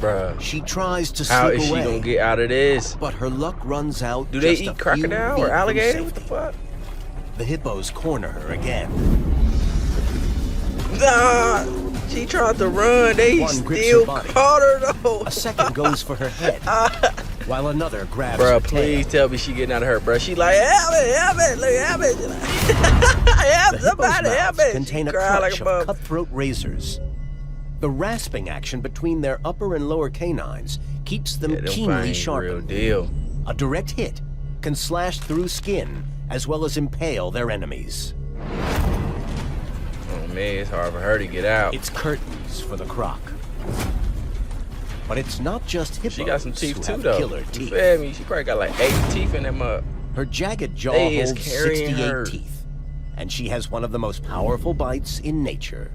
Bruh. She tries to How slip is she away, gonna get out of this? but her luck runs out. Do they just a eat few crocodile feet or from alligator? What the safety. fuck? The hippos corner her again. Nah, she tried to run. They One grips still her body. caught her though. A second goes for her head, while another grabs Bruh, her please tail. tell me she getting out of her, bruh. She like, help me, look, help me. She like, help The hippos' somebody, help mouths me. contain She a cried like clutch a of bum. cutthroat razors. The rasping action between their upper and lower canines keeps them Yeah, them keenly fangs real sharpened. deal. A direct hit can slash through skin as well as impale their enemies. Oh man, it's hard for her to get out. It's curtains for the croc. But it's not just hippos She got some teeth who too have though. killer You teeth. feel me? She probably got like 8 teeth in them up. Her jagged jaw They is holds carrying 68 her. teeth, and she has one of the most powerful bites in nature.